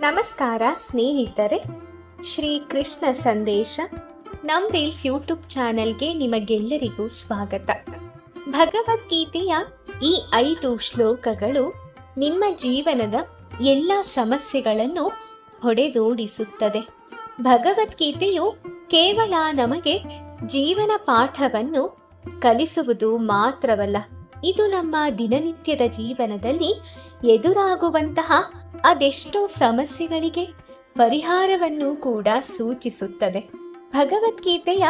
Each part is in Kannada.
ನಮಸ್ಕಾರ ಸ್ನೇಹಿತರೆ, ಶ್ರೀ ಕೃಷ್ಣ ಸಂದೇಶ ನಮ್ ರೀಲ್ಸ್ ಯೂಟ್ಯೂಬ್ ಚಾನೆಲ್ಗೆ ನಿಮಗೆಲ್ಲರಿಗೂ ಸ್ವಾಗತ. ಭಗವದ್ಗೀತೆಯ ಈ 5 ಶ್ಲೋಕಗಳು ನಿಮ್ಮ ಜೀವನದ ಎಲ್ಲ ಸಮಸ್ಯೆಗಳನ್ನು ಹೊಡೆದೋಡಿಸುತ್ತದೆ. ಭಗವದ್ಗೀತೆಯು ಕೇವಲ ನಮಗೆ ಜೀವನ ಪಾಠವನ್ನು ಕಲಿಸುವುದು ಮಾತ್ರವಲ್ಲ, ಇದು ನಮ್ಮ ದಿನನಿತ್ಯದ ಜೀವನದಲ್ಲಿ ಎದುರಾಗುವಂತಹ ಅದೆಷ್ಟೋ ಸಮಸ್ಯೆಗಳಿಗೆ ಪರಿಹಾರವನ್ನು ಕೂಡ ಸೂಚಿಸುತ್ತದೆ. ಭಗವದ್ಗೀತೆಯ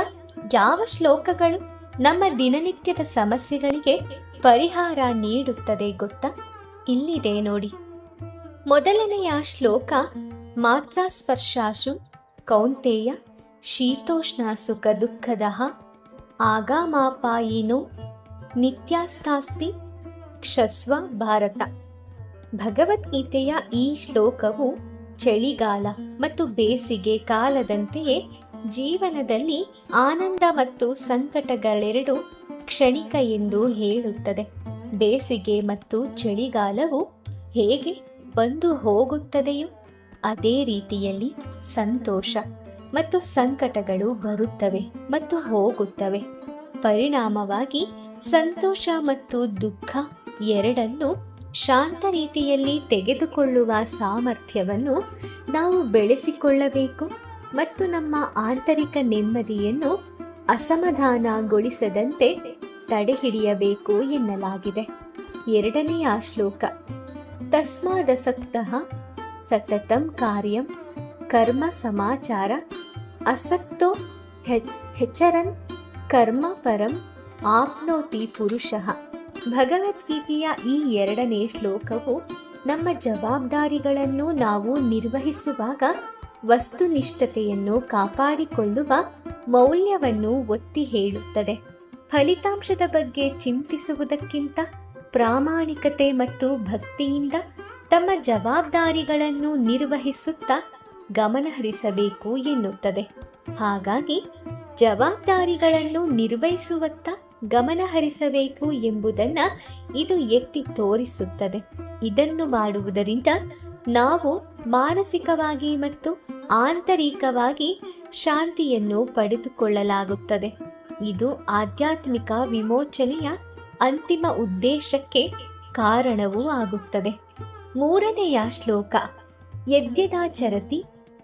ಯಾವ ಶ್ಲೋಕಗಳು ನಮ್ಮ ದಿನನಿತ್ಯದ ಸಮಸ್ಯೆಗಳಿಗೆ ಪರಿಹಾರ ನೀಡುತ್ತದೆ ಗೊತ್ತಾ? ಇಲ್ಲಿದೆ ನೋಡಿ. ಮೊದಲನೆಯ ಶ್ಲೋಕ, ಮಾತ್ರ ಸ್ಪರ್ಶಾಶು ಕೌಂತೆಯ ಶೀತೋಷ್ಣ ಸುಖ ದುಃಖದಃ ಆಗಾಮಾಪಾಯಿನೋ ನಿತ್ಯಾಸ್ತಾಸ್ತಿ ಕ್ಷಸ್ವ ಭಾರತ. ಭಗವದ್ಗೀತೆಯ ಈ ಶ್ಲೋಕವು ಚಳಿಗಾಲ ಮತ್ತು ಬೇಸಿಗೆ ಕಾಲದಂತೆಯೇ ಜೀವನದಲ್ಲಿ ಆನಂದ ಮತ್ತು ಸಂಕಟಗಳೆರಡು ಕ್ಷಣಿಕ ಎಂದು ಹೇಳುತ್ತದೆ. ಬೇಸಿಗೆ ಮತ್ತು ಚಳಿಗಾಲವು ಹೇಗೆ ಬಂದು ಹೋಗುತ್ತದೆಯೋ ಅದೇ ರೀತಿಯಲ್ಲಿ ಸಂತೋಷ ಮತ್ತು ಸಂಕಟಗಳು ಬರುತ್ತವೆ ಮತ್ತು ಹೋಗುತ್ತವೆ. ಪರಿಣಾಮವಾಗಿ ಸಂತೋಷ ಮತ್ತು ದುಃಖ ಎರಡನ್ನು ಶಾಂತ ರೀತಿಯಲ್ಲಿ ತೆಗೆದುಕೊಳ್ಳುವ ಸಾಮರ್ಥ್ಯವನ್ನು ನಾವು ಬೆಳೆಸಿಕೊಳ್ಳಬೇಕು ಮತ್ತು ನಮ್ಮ ಆಂತರಿಕ ನೆಮ್ಮದಿಯನ್ನು ಅಸಮಾಧಾನಗೊಳಿಸದಂತೆ ತಡೆಹಿಡಿಯಬೇಕು ಎನ್ನಲಾಗಿದೆ. ಎರಡನೆಯ ಶ್ಲೋಕ, ತಸ್ಮಾದಸಕ್ತಃ ಸತತಂ ಕಾರ್ಯಂ ಕರ್ಮ ಸಮಾಚಾರ ಅಸಕ್ತೋ ಹೆಚರನ್ ಕರ್ಮ ಪರಂ ಆಪ್ನೋತಿ ಪುರುಷಃ. ಭಗವದ್ಗೀತೆಯ ಈ ಎರಡನೇ ಶ್ಲೋಕವು ನಮ್ಮ ಜವಾಬ್ದಾರಿಗಳನ್ನು ನಾವು ನಿರ್ವಹಿಸುವಾಗ ವಸ್ತುನಿಷ್ಠತೆಯನ್ನು ಕಾಪಾಡಿಕೊಳ್ಳುವ ಮೌಲ್ಯವನ್ನು ಒತ್ತಿ ಹೇಳುತ್ತದೆ. ಫಲಿತಾಂಶದ ಬಗ್ಗೆ ಚಿಂತಿಸುವುದಕ್ಕಿಂತ ಪ್ರಾಮಾಣಿಕತೆ ಮತ್ತು ಭಕ್ತಿಯಿಂದ ತಮ್ಮ ಜವಾಬ್ದಾರಿಗಳನ್ನು ನಿರ್ವಹಿಸುತ್ತಾ ಗಮನಹರಿಸಬೇಕು ಎನ್ನುತ್ತದೆ. ಹಾಗಾಗಿ ಜವಾಬ್ದಾರಿಗಳನ್ನು ನಿರ್ವಹಿಸುವತ್ತ ಗಮನಹರಿಸಬೇಕು ಎಂಬುದನ್ನು ಇದು ಎತ್ತಿ ತೋರಿಸುತ್ತದೆ. ಇದನ್ನು ಮಾಡುವುದರಿಂದ ನಾವು ಮಾನಸಿಕವಾಗಿ ಮತ್ತು ಆಂತರಿಕವಾಗಿ ಶಾಂತಿಯನ್ನು ಪಡೆದುಕೊಳ್ಳಲಾಗುತ್ತದೆ. ಇದು ಆಧ್ಯಾತ್ಮಿಕ ವಿಮೋಚನೆಯ ಅಂತಿಮ ಉದ್ದೇಶಕ್ಕೆ ಕಾರಣವೂ ಆಗುತ್ತದೆ. ಮೂರನೆಯ ಶ್ಲೋಕ, ಯದ್ಯದಾಚರತಿ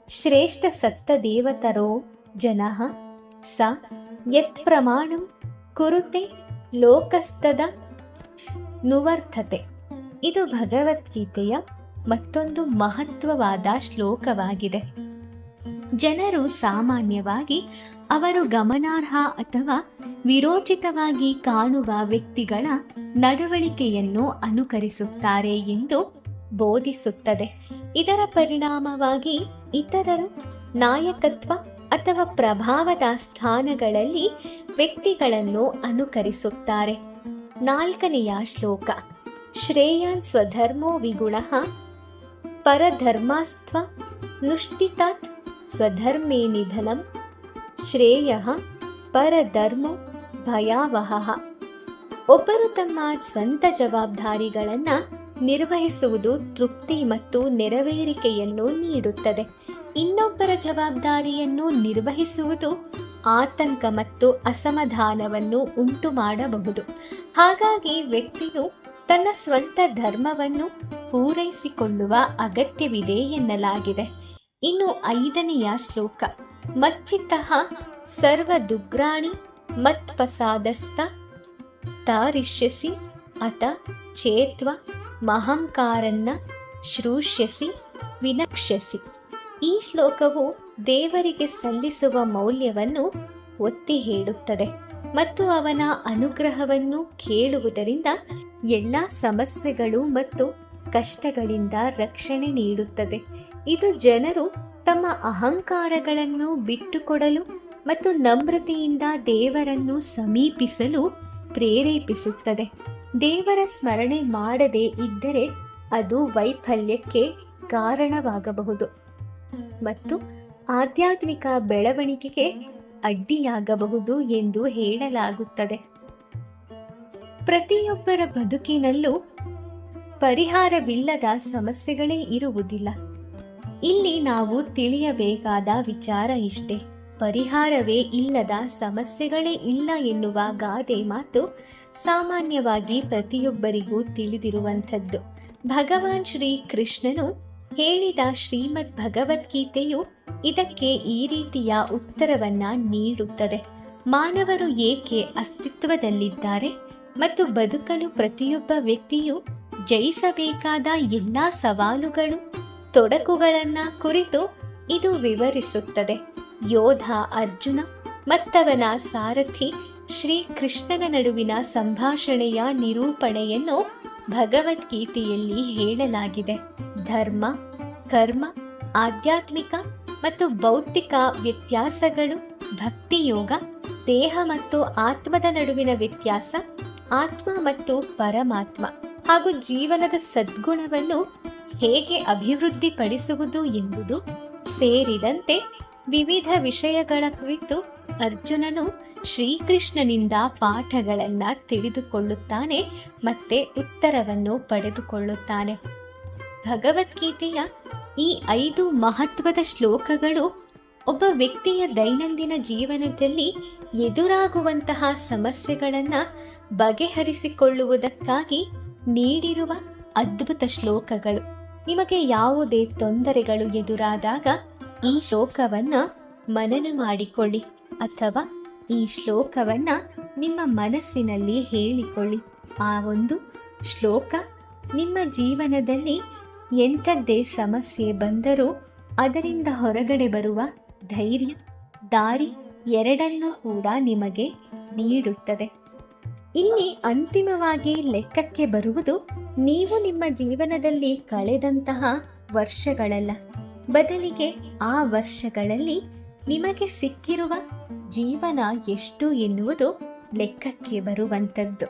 ಶ್ರೇಷ್ಠ ಸತ್ತ ದೇವತರೋ ಜನಃ ಸ ಯತ್ ಪ್ರಮಾಣಂ ಕುರುತೆ ಲೋಕಸ್ತದ ನುವರ್ಥತೆ. ಇದು ಭಗವದ್ಗೀತೆಯ ಮತ್ತೊಂದು ಮಹತ್ವವಾದ ಶ್ಲೋಕವಾಗಿದೆ. ಜನರು ಸಾಮಾನ್ಯವಾಗಿ ಅವರು ಗಮನಾರ್ಹ ಅಥವಾ ವಿರೋಚಿತವಾಗಿ ಕಾಣುವ ವ್ಯಕ್ತಿಗಳ ನಡವಳಿಕೆಯನ್ನು ಅನುಕರಿಸುತ್ತಾರೆ ಎಂದು ಬೋಧಿಸುತ್ತದೆ. ಇದರ ಪರಿಣಾಮವಾಗಿ ಇತರರು ನಾಯಕತ್ವ ಅಥವಾ ಪ್ರಭಾವದ ಸ್ಥಾನಗಳಲ್ಲಿ ವ್ಯಕ್ತಿಗಳನ್ನು ಅನುಕರಿಸುತ್ತಾರೆ. ನಾಲ್ಕನೆಯ ಶ್ಲೋಕ, ಶ್ರೇಯಾನ್ ಸ್ವಧರ್ಮೋ ವಿಗುಣಃ ಪರಧರ್ಮಾಸ್ತ್ವ ನುಷ್ಠಿತಾತ್ ಸ್ವಧರ್ಮೇ ನಿಧನಂ ಶ್ರೇಯಃ ಪರಧರ್ಮೋ ಭಯಾವಹಃ. ಒಬ್ಬರು ತಮ್ಮ ಸ್ವಂತ ಜವಾಬ್ದಾರಿಗಳನ್ನು ನಿರ್ವಹಿಸುವುದು ತೃಪ್ತಿ ಮತ್ತು ನೆರವೇರಿಕೆಯನ್ನು ನೀಡುತ್ತದೆ. ಇನ್ನೊಬ್ಬರ ಜವಾಬ್ದಾರಿಯನ್ನು ನಿರ್ವಹಿಸುವುದು ಆತಂಕ ಮತ್ತು ಅಸಮಾಧಾನವನ್ನು ಉಂಟು ಮಾಡಬಹುದು. ಹಾಗಾಗಿ ವ್ಯಕ್ತಿಯು ತನ್ನ ಸ್ವಂತ ಧರ್ಮವನ್ನು ಪೂರೈಸಿಕೊಳ್ಳುವ ಅಗತ್ಯವಿದೆ ಎನ್ನಲಾಗಿದೆ. ಇನ್ನು ಐದನೆಯ ಶ್ಲೋಕ, ಮಚ್ಚಿತ್ತಃ ಸರ್ವ ದುಗ್ರಾಣಿ ಮತ್ಪಸಾದಸ್ತ ತಾರಿಷ್ಯಸಿ ಅತ ಚೇತ್ವ ಮಹಂಕಾರನ್ನ ಶ್ರೂಷ್ಯಸಿ ವಿನಕ್ಷ್ಯಸಿ. ಈ ಶ್ಲೋಕವು ದೇವರಿಗೆ ಸಲ್ಲಿಸುವ ಮೌಲ್ಯವನ್ನು ಒತ್ತಿ ಹೇಳುತ್ತದೆ ಮತ್ತು ಅವನ ಅನುಗ್ರಹವನ್ನು ಕೇಳುವುದರಿಂದ ಎಲ್ಲ ಸಮಸ್ಯೆಗಳು ಮತ್ತು ಕಷ್ಟಗಳಿಂದ ರಕ್ಷಣೆ ನೀಡುತ್ತದೆ. ಇದು ಜನರು ತಮ್ಮ ಅಹಂಕಾರಗಳನ್ನು ಬಿಟ್ಟುಕೊಡಲು ಮತ್ತು ನಮ್ರತೆಯಿಂದ ದೇವರನ್ನು ಸಮೀಪಿಸಲು ಪ್ರೇರೇಪಿಸುತ್ತದೆ. ದೇವರ ಸ್ಮರಣೆ ಮಾಡದೇ ಇದ್ದರೆ ಅದು ವೈಫಲ್ಯಕ್ಕೆ ಕಾರಣವಾಗಬಹುದು ಮತ್ತು ಆಧ್ಯಾತ್ಮಿಕ ಬೆಳವಣಿಗೆಗೆ ಅಡ್ಡಿಯಾಗಬಹುದು ಎಂದು ಹೇಳಲಾಗುತ್ತದೆ. ಪ್ರತಿಯೊಬ್ಬರ ಬದುಕಿನಲ್ಲೂ ಪರಿಹಾರವಿಲ್ಲದ ಸಮಸ್ಯೆಗಳೇ ಇರುವುದಿಲ್ಲ. ಇಲ್ಲಿ ನಾವು ತಿಳಿಯಬೇಕಾದ ವಿಚಾರ ಇಷ್ಟೇ: ಪರಿಹಾರವೇ ಇಲ್ಲದ ಸಮಸ್ಯೆಗಳೇ ಇಲ್ಲ ಎನ್ನುವ ಗಾದೆ ಮಾತು ಸಾಮಾನ್ಯವಾಗಿ ಪ್ರತಿಯೊಬ್ಬರಿಗೂ ತಿಳಿದಿರುವಂಥದ್ದು. ಭಗವಾನ್ ಶ್ರೀ ಕೃಷ್ಣನು ಹೇಳಿದ ಶ್ರೀಮದ್ ಭಗವದ್ಗೀತೆಯು ಇದಕ್ಕೆ ಈ ರೀತಿಯ ಉತ್ತರವನ್ನ ನೀಡುತ್ತದೆ. ಮಾನವರು ಏಕೆ ಅಸ್ತಿತ್ವದಲ್ಲಿದ್ದಾರೆ ಮತ್ತು ಬದುಕಲು ಪ್ರತಿಯೊಬ್ಬ ವ್ಯಕ್ತಿಯು ಜಯಿಸಬೇಕಾದ ಎಲ್ಲ ಸವಾಲುಗಳು, ತೊಡಕುಗಳನ್ನ ಕುರಿತು ಇದು ವಿವರಿಸುತ್ತದೆ. ಯೋಧ ಅರ್ಜುನ ಮತ್ತವನ ಸಾರಥಿ ಶ್ರೀ ಕೃಷ್ಣನ ನಡುವಿನ ಸಂಭಾಷಣೆಯ ನಿರೂಪಣೆಯನ್ನು ಭಗವದ್ಗೀತೆಯಲ್ಲಿ ಹೇಳಲಾಗಿದೆ. ಧರ್ಮ, ಕರ್ಮ, ಆಧ್ಯಾತ್ಮಿಕ ಮತ್ತು ಭೌತಿಕ ವ್ಯತ್ಯಾಸಗಳು, ಭಕ್ತಿಯೋಗ, ದೇಹ ಮತ್ತು ಆತ್ಮದ ನಡುವಿನ ವ್ಯತ್ಯಾಸ, ಆತ್ಮ ಮತ್ತು ಪರಮಾತ್ಮ ಹಾಗೂ ಜೀವನದ ಸದ್ಗುಣವನ್ನು ಹೇಗೆ ಅಭಿವೃದ್ಧಿಪಡಿಸುವುದು ಎಂಬುದು ಸೇರಿದಂತೆ ವಿವಿಧ ವಿಷಯಗಳ ಕುರಿತು ಅರ್ಜುನನು ಶ್ರೀಕೃಷ್ಣನಿಂದ ಪಾಠಗಳನ್ನು ತಿಳಿದುಕೊಳ್ಳುತ್ತಾನೆ ಮತ್ತೆ ಉತ್ತರವನ್ನು ಪಡೆದುಕೊಳ್ಳುತ್ತಾನೆ. ಭಗವದ್ಗೀತೆಯ ಈ 5 ಮಹತ್ವದ ಶ್ಲೋಕಗಳು ಒಬ್ಬ ವ್ಯಕ್ತಿಯ ದೈನಂದಿನ ಜೀವನದಲ್ಲಿ ಎದುರಾಗುವಂತಹ ಸಮಸ್ಯೆಗಳನ್ನು ಬಗೆಹರಿಸಿಕೊಳ್ಳುವುದಕ್ಕಾಗಿ ನೀಡಿರುವ ಅದ್ಭುತ ಶ್ಲೋಕಗಳು. ನಿಮಗೆ ಯಾವುದೇ ತೊಂದರೆಗಳು ಎದುರಾದಾಗ ಈ ಶ್ಲೋಕವನ್ನು ಮನನ ಮಾಡಿಕೊಳ್ಳಿ ಅಥವಾ ಈ ಶ್ಲೋಕವನ್ನು ನಿಮ್ಮ ಮನಸ್ಸಿನಲ್ಲಿ ಹೇಳಿಕೊಳ್ಳಿ. ಆ ಒಂದು ಶ್ಲೋಕ ನಿಮ್ಮ ಜೀವನದಲ್ಲಿ ಎಂಥದ್ದೇ ಸಮಸ್ಯೆ ಬಂದರೂ ಅದರಿಂದ ಹೊರಗಡೆ ಬರುವ ಧೈರ್ಯ, ದಾರಿ ಎರಡನ್ನೂ ಕೂಡ ನಿಮಗೆ ನೀಡುತ್ತದೆ. ಇಲ್ಲಿ ಅಂತಿಮವಾಗಿ ಲೆಕ್ಕಕ್ಕೆ ಬರುವುದು ನೀವು ನಿಮ್ಮ ಜೀವನದಲ್ಲಿ ಕಳೆದಂತಹ ವರ್ಷಗಳಲ್ಲ, ಬದಲಿಗೆ ಆ ವರ್ಷಗಳಲ್ಲಿ ನಿಮಗೆ ಸಿಕ್ಕಿರುವ ಜೀವನ ಎಷ್ಟು ಎನ್ನುವುದು ಲೆಕ್ಕಕ್ಕೆ ಬರುವಂಥದ್ದು.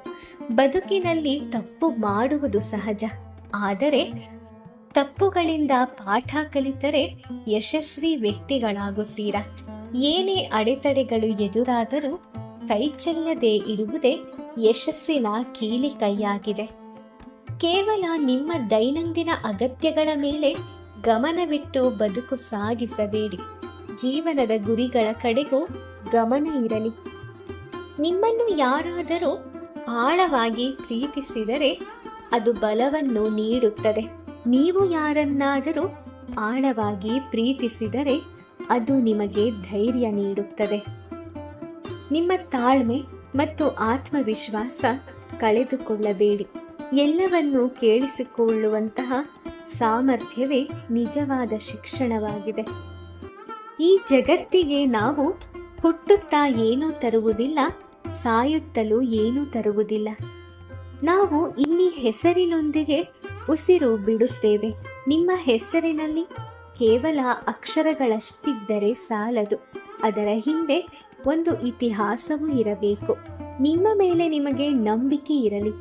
ಬದುಕಿನಲ್ಲಿ ತಪ್ಪು ಮಾಡುವುದು ಸಹಜ, ಆದರೆ ತಪ್ಪುಗಳಿಂದ ಪಾಠ ಕಲಿತರೆ ಯಶಸ್ವಿ ವ್ಯಕ್ತಿಗಳಾಗುತ್ತೀರಾ. ಏನೇ ಅಡೆತಡೆಗಳು ಎದುರಾದರೂ ಕೈ ಚೆಲ್ಲದೆ ಇರುವುದೇ ಯಶಸ್ಸಿನ ಕೀಲಿ ಕೈಯಾಗಿದೆ. ಕೇವಲ ನಿಮ್ಮ ದೈನಂದಿನ ಅಗತ್ಯಗಳ ಮೇಲೆ ಗಮನವಿಟ್ಟು ಬದುಕು ಸಾಗಿಸಬೇಡಿ. ಜೀವನದ ಗುರಿಗಳ ಕಡೆಗೂ ಗಮನ ಇರಲಿ. ನಿಮ್ಮನ್ನು ಯಾರಾದರೂ ಆಳವಾಗಿ ಪ್ರೀತಿಸಿದರೆ ಅದು ಬಲವನ್ನು ನೀಡುತ್ತದೆ. ನೀವು ಯಾರನ್ನಾದರೂ ಆಳವಾಗಿ ಪ್ರೀತಿಸಿದರೆ ಅದು ನಿಮಗೆ ಧೈರ್ಯ ನೀಡುತ್ತದೆ. ನಿಮ್ಮ ತಾಳ್ಮೆ ಮತ್ತು ಆತ್ಮವಿಶ್ವಾಸ ಕಳೆದುಕೊಳ್ಳಬೇಡಿ. ಎಲ್ಲವನ್ನೂ ಕೇಳಿಸಿಕೊಳ್ಳುವಂತಹ ಸಾಮರ್ಥ್ಯವೇ ನಿಜವಾದ ಶಿಕ್ಷಣವಾಗಿದೆ. ಈ ಜಗತ್ತಿಗೆ ನಾವು ಹುಟ್ಟುತ್ತಾ ಏನೂ ತರುವುದಿಲ್ಲ, ಸಾಯುತ್ತಲೂ ಏನೂ ತರುವುದಿಲ್ಲ. ನಾವು ಇಲ್ಲಿ ಹೆಸರಿನೊಂದಿಗೆ ಉಸಿರು ಬಿಡುತ್ತೇವೆ. ನಿಮ್ಮ ಹೆಸರಿನಲ್ಲಿ ಕೇವಲ ಅಕ್ಷರಗಳಷ್ಟಿದ್ದರೆ ಸಾಲದು, ಅದರ ಹಿಂದೆ ಒಂದು ಇತಿಹಾಸವೂ ಇರಬೇಕು. ನಿಮ್ಮ ಮೇಲೆ ನಿಮಗೆ ನಂಬಿಕೆ ಇರಲಿ.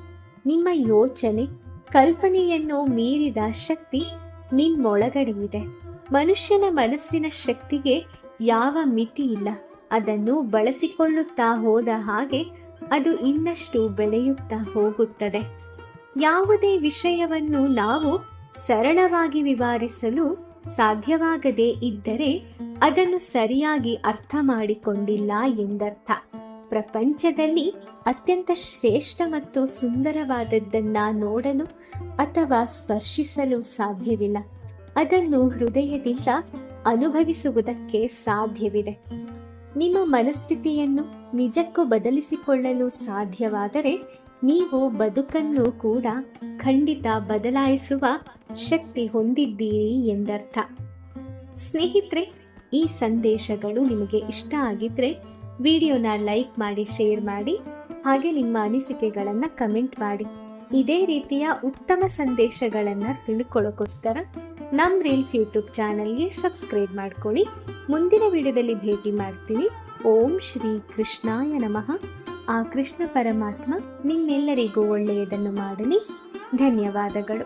ನಿಮ್ಮ ಯೋಚನೆ, ಕಲ್ಪನೆಯನ್ನು ಮೀರಿದ ಶಕ್ತಿ ನಿಮ್ಮೊಳಗಡೆ ಇದೆ. ಮನುಷ್ಯನ ಮನಸ್ಸಿನ ಶಕ್ತಿಗೆ ಯಾವ ಮಿತಿ ಇಲ್ಲ. ಅದನ್ನು ಬಳಸಿಕೊಳ್ಳುತ್ತಾ ಹೋದ ಹಾಗೆ ಅದು ಇನ್ನಷ್ಟು ಬೆಳೆಯುತ್ತಾ ಹೋಗುತ್ತದೆ. ಯಾವುದೇ ವಿಷಯವನ್ನು ನಾವು ಸರಳವಾಗಿ ವಿವರಿಸಲು ಸಾಧ್ಯವಾಗದೇ ಇದ್ದರೆ ಅದನ್ನು ಸರಿಯಾಗಿ ಅರ್ಥ ಮಾಡಿಕೊಂಡಿಲ್ಲ ಎಂದರ್ಥ. ಪ್ರಪಂಚದಲ್ಲಿ ಅತ್ಯಂತ ಶ್ರೇಷ್ಠ ಮತ್ತು ಸುಂದರವಾದದ್ದನ್ನು ನೋಡಲು ಅಥವಾ ಸ್ಪರ್ಶಿಸಲು ಸಾಧ್ಯವಿಲ್ಲ. ಅದನ್ನು ಹೃದಯದಿಂದ ಅನುಭವಿಸುವುದಕ್ಕೆ ಸಾಧ್ಯವಿದೆ. ನಿಮ್ಮ ಮನಸ್ಥಿತಿಯನ್ನು ನಿಜಕ್ಕೂ ಬದಲಿಸಿಕೊಳ್ಳಲು ಸಾಧ್ಯವಾದರೆ ನೀವು ಬದುಕನ್ನು ಕೂಡ ಖಂಡಿತ ಬದಲಾಯಿಸುವ ಶಕ್ತಿ ಹೊಂದಿದ್ದೀರಿ ಎಂದರ್ಥ. ಸ್ನೇಹಿತರೆ, ಈ ಸಂದೇಶಗಳು ನಿಮಗೆ ಇಷ್ಟ ಆಗಿದ್ರೆ ವಿಡಿಯೋನ ಲೈಕ್ ಮಾಡಿ, ಶೇರ್ ಮಾಡಿ, ಹಾಗೆ ನಿಮ್ಮ ಅನಿಸಿಕೆಗಳನ್ನು ಕಮೆಂಟ್ ಮಾಡಿ. ಇದೇ ರೀತಿಯ ಉತ್ತಮ ಸಂದೇಶಗಳನ್ನು ತಿಳ್ಕೊಳ್ಳೋಕ್ಕೋಸ್ಕರ ನಮ್ಮ ರೀಲ್ಸ್ ಯೂಟ್ಯೂಬ್ ಚಾನಲ್ಗೆ ಸಬ್ಸ್ಕ್ರೈಬ್ ಮಾಡ್ಕೊಳ್ಳಿ. ಮುಂದಿನ ವಿಡಿಯೋದಲ್ಲಿ ಭೇಟಿ ಮಾಡ್ತೀನಿ. ಓಂ ಶ್ರೀ ಕೃಷ್ಣಾಯ ನಮಃ. ಆ ಕೃಷ್ಣ ಪರಮಾತ್ಮ ನಿಮ್ಮೆಲ್ಲರಿಗೂ ಒಳ್ಳೆಯದನ್ನು ಮಾಡಲಿ. ಧನ್ಯವಾದಗಳು.